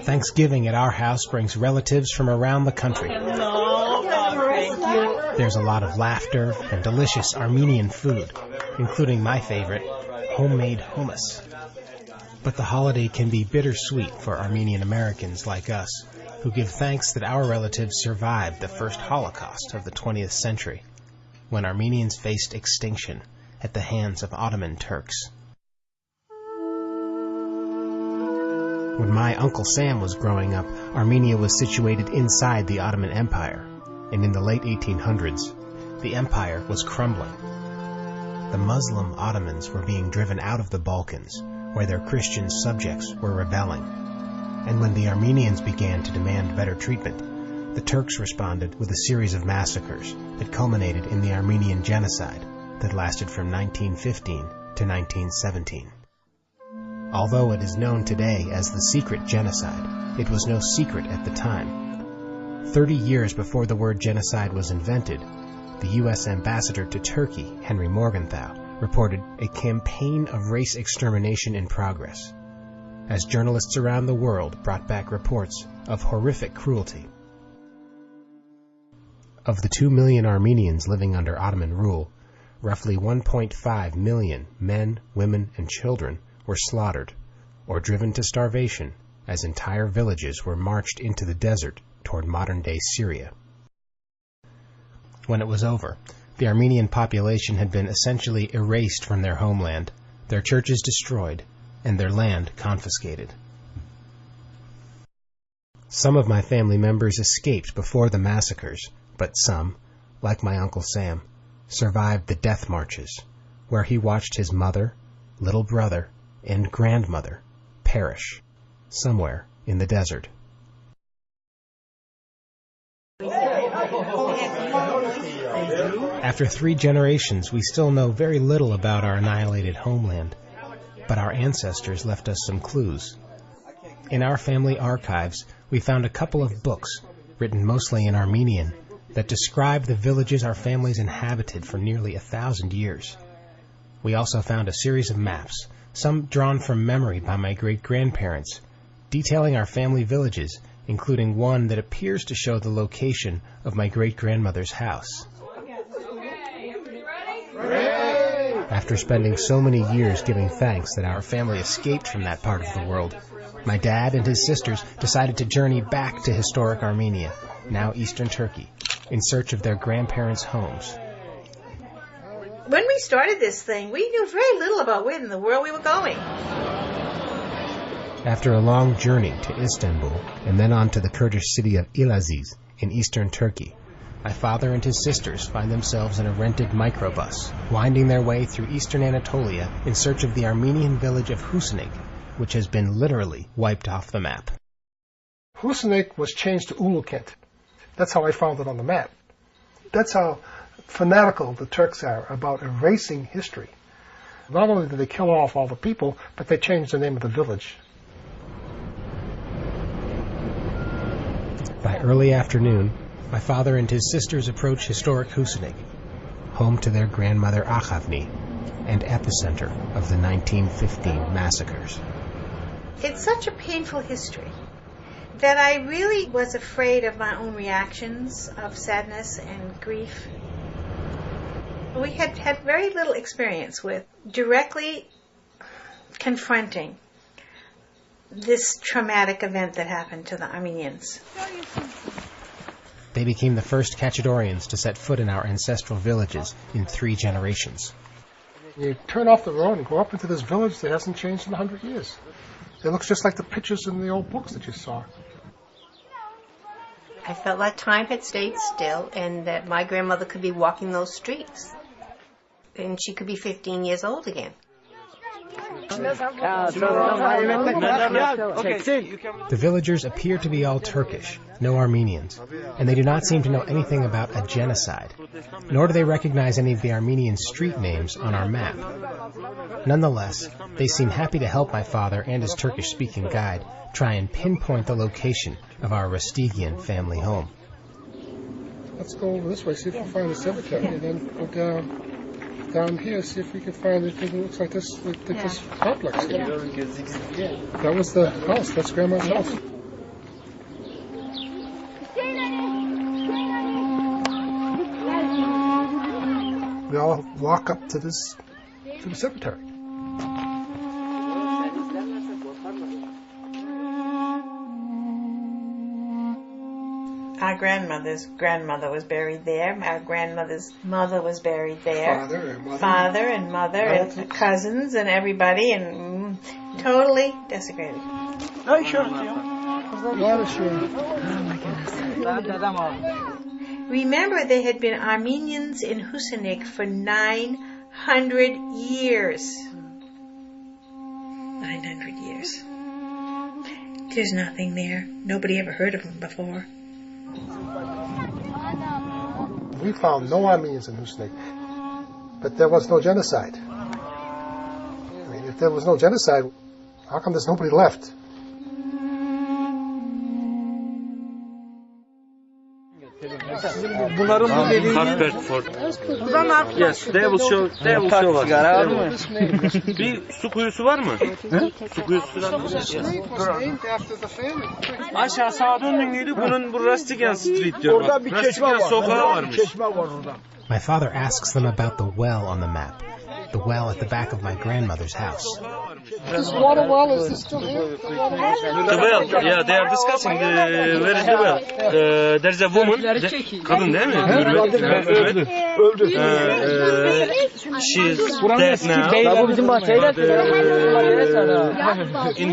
Thanksgiving at our house brings relatives from around the country. There's a lot of laughter and delicious Armenian food, including my favorite, homemade hummus. But the holiday can be bittersweet for Armenian Americans like us, who give thanks that our relatives survived the first Holocaust of the 20th century, when Armenians faced extinction at the hands of Ottoman Turks. When my Uncle Sam was growing up, Armenia was situated inside the Ottoman Empire, and in the late 1800s, the empire was crumbling. The Muslim Ottomans were being driven out of the Balkans, where their Christian subjects were rebelling. And when the Armenians began to demand better treatment, the Turks responded with a series of massacres that culminated in the Armenian Genocide that lasted from 1915 to 1917. Although it is known today as the secret genocide, it was no secret at the time. 30 years before the word genocide was invented, the U.S. ambassador to Turkey, Henry Morgenthau, reported a campaign of race extermination in progress, as journalists around the world brought back reports of horrific cruelty. Of the 2 million Armenians living under Ottoman rule, roughly 1.5 million men, women, and children were slaughtered or driven to starvation as entire villages were marched into the desert toward modern-day Syria. When it was over, the Armenian population had been essentially erased from their homeland, their churches destroyed, and their land confiscated. Some of my family members escaped before the massacres, but some, like my Uncle Sam, survived the death marches, where he watched his mother, little brother, and grandmother perish somewhere in the desert. After 3 generations, we still know very little about our annihilated homeland, but our ancestors left us some clues. In our family archives, we found a couple of books, written mostly in Armenian, that describe the villages our families inhabited for nearly 1,000 years. We also found a series of maps, some drawn from memory by my great-grandparents, detailing our family villages, including one that appears to show the location of my great-grandmother's house. After spending so many years giving thanks that our family escaped from that part of the world, my dad and his sisters decided to journey back to historic Armenia, now eastern Turkey, in search of their grandparents' homes. When we started this thing, we knew very little about where in the world we were going. After a long journey to Istanbul and then on to the Kurdish city of Ilaziz in eastern Turkey, my father and his sisters find themselves in a rented microbus, winding their way through eastern Anatolia in search of the Armenian village of Husinik, which has been literally wiped off the map. Husinik was changed to Ulukent. That's how I found it on the map. That's how fanatical the Turks are about erasing history. Not only did they kill off all the people, but they changed the name of the village. By early afternoon, my father and his sisters approach historic Husinik, home to their grandmother Akhavni, and epicenter of the 1915 massacres. It's such a painful history that I really was afraid of my own reactions of sadness and grief. We had had very little experience with directly confronting this traumatic event that happened to the Armenians. They became the first Kachadorians to set foot in our ancestral villages in 3 generations. You turn off the road and go up into this village that hasn't changed in 100 years. It looks just like the pictures in the old books that you saw. I felt like time had stayed still and that my grandmother could be walking those streets. And she could be 15 years old again. The villagers appear to be all Turkish, no Armenians, and they do not seem to know anything about a genocide, nor do they recognize any of the Armenian street names on our map. Nonetheless, they seem happy to help my father and his Turkish-speaking guide try and pinpoint the location of our Rustigian family home. Let's go over this way, see if we can find the cemetery, and then go down down here, see if we can find anything that looks like this, like this complex here. That was the house. That's Grandma's house. We all walk up to the cemetery. Our grandmother's grandmother was buried there. Our grandmother's mother was buried there. Father and mother and cousins and everybody, and totally desecrated. Remember, there had been Armenians in Husinik for 900 years. 900 years. There's nothing there. Nobody ever heard of them before. We found no Armenians in Husinik, but there was no genocide. I mean, if there was no genocide, how come there's nobody left? Yes, they will show us. Bir su kuyusu var mı? Su kuyusu var mı? Aşağı sağa döndüğünde bunun bu Rustigan Street diyor. Orada bir Rustigan sokağı varmış. My father asks them about the well on the map, the well at the back of my grandmother's house. This water well, is this still here? The well, yeah, they are discussing where is the well. There's a woman, kadın değil mi? She's dead now. In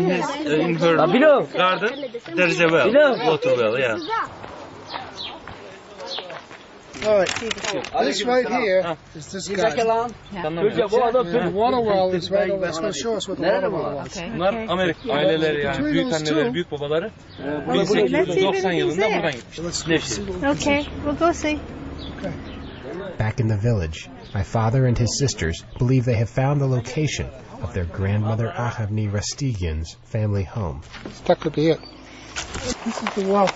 her garden, there is a well, water well, yeah. All right, this right here is this guy. The water well is right over. It's going to show us what the water well was. Bunlar Amerika aileleri yani büyük anneleri, büyük babaları 1890 yılında buradan gitmişler. Okay, we'll go see. Back in the village, my father and his sisters believe they have found the location of their grandmother Ahavni Rastigian's family home. That could be it. This is the well.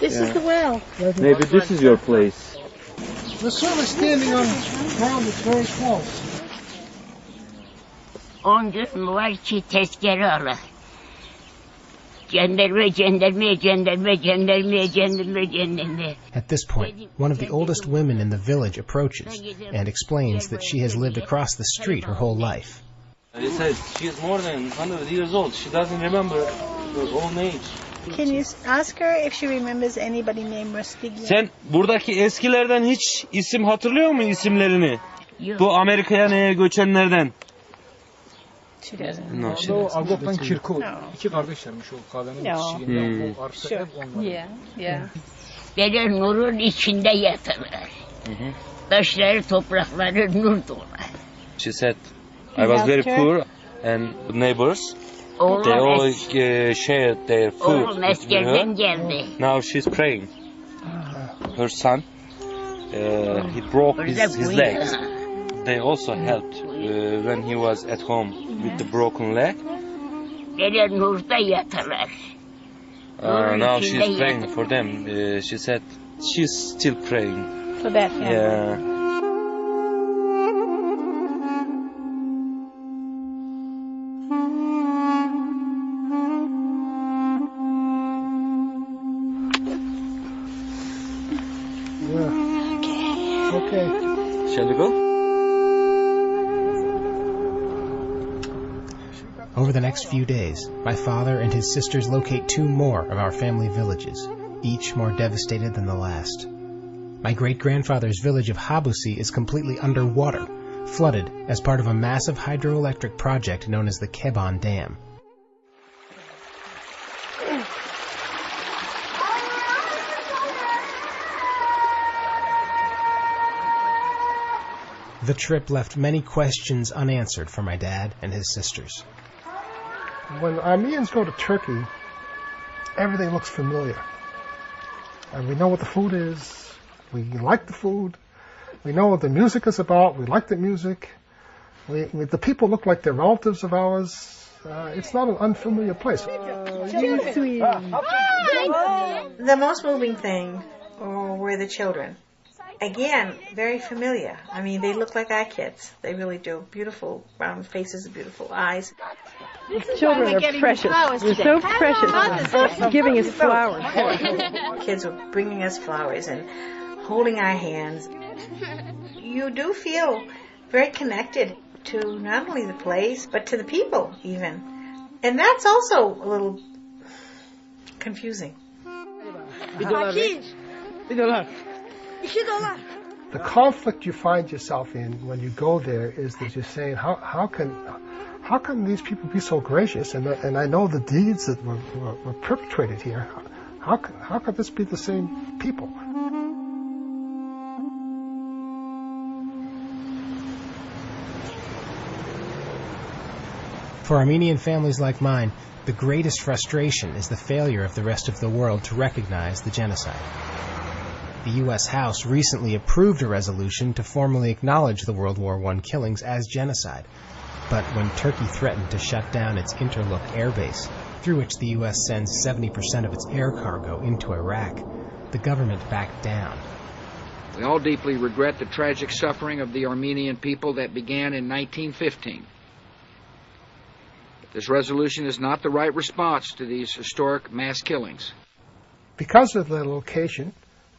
This is the well. Maybe this is your place. We're sort of standing on ground that's very close. 10 gün var ki tezkere alır. Jandarma. At this point, one of the oldest women in the village approaches and explains that she has lived across the street her whole life. He says she is more than 100 years old. She doesn't remember her own age. Can you ask her if she remembers anybody named Rastigian? Sen buradaki eskilerden hiç isim hatırlıyor musun isimlerini? Bu Amerika'ya neye göçenlerden? She doesn't. No, she doesn't. Agop'tan Kirko. İki kardeşlermiş o kahvenin içinde. O arsa hep onların. Yeah. Böyle nurun içinde yatırlar. Taşları, toprakları nur dolar. She said, I was very poor and neighbors. They all shared their food Oğlum with askerden her. geldi. Now she's praying. Her son, he broke his legs. They also helped when he was at home with the broken leg. Böyle nurda yatırlar. Now she's praying for them. She said she's still praying. For that family. Yeah. Okay. Shall we go? Over the next few days, my father and his sisters locate 2 more of our family villages, each more devastated than the last. My great-grandfather's village of Habusi is completely underwater, flooded as part of a massive hydroelectric project known as the Keban Dam. The trip left many questions unanswered for my dad and his sisters. When Armenians go to Turkey, everything looks familiar. And we know what the food is. We like the food. We know what the music is about. We like the music. The people look like they're relatives of ours. It's not an unfamiliar place. The most moving thing were the children. Again, very familiar. I mean, they look like our kids. They really do. Beautiful round faces, beautiful eyes. Children are precious. They're so precious. Giving us flowers. Kids were bringing us flowers and holding our hands. You do feel very connected to not only the place, but to the people even. And that's also a little confusing. The conflict you find yourself in when you go there is that you're saying, how can these people be so gracious? And I know the deeds that were perpetrated here. How could this be the same people? For Armenian families like mine, the greatest frustration is the failure of the rest of the world to recognize the genocide. The U.S. House recently approved a resolution to formally acknowledge the World War I killings as genocide. But when Turkey threatened to shut down its Interlook air base, through which the U.S. sends 70% of its air cargo into Iraq, the government backed down. We all deeply regret the tragic suffering of the Armenian people that began in 1915. This resolution is not the right response to these historic mass killings. Because of their location,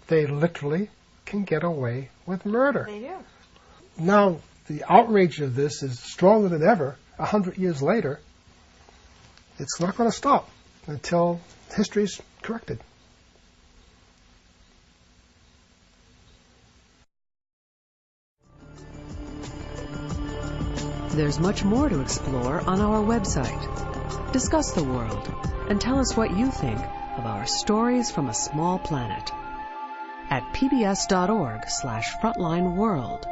they literally can get away with murder. They do. Now, the outrage of this is stronger than ever. 100 years later, it's not going to stop until history's corrected. There's much more to explore on our website. Discuss the world and tell us what you think of our stories from a small planet at pbs.org/frontlineworld.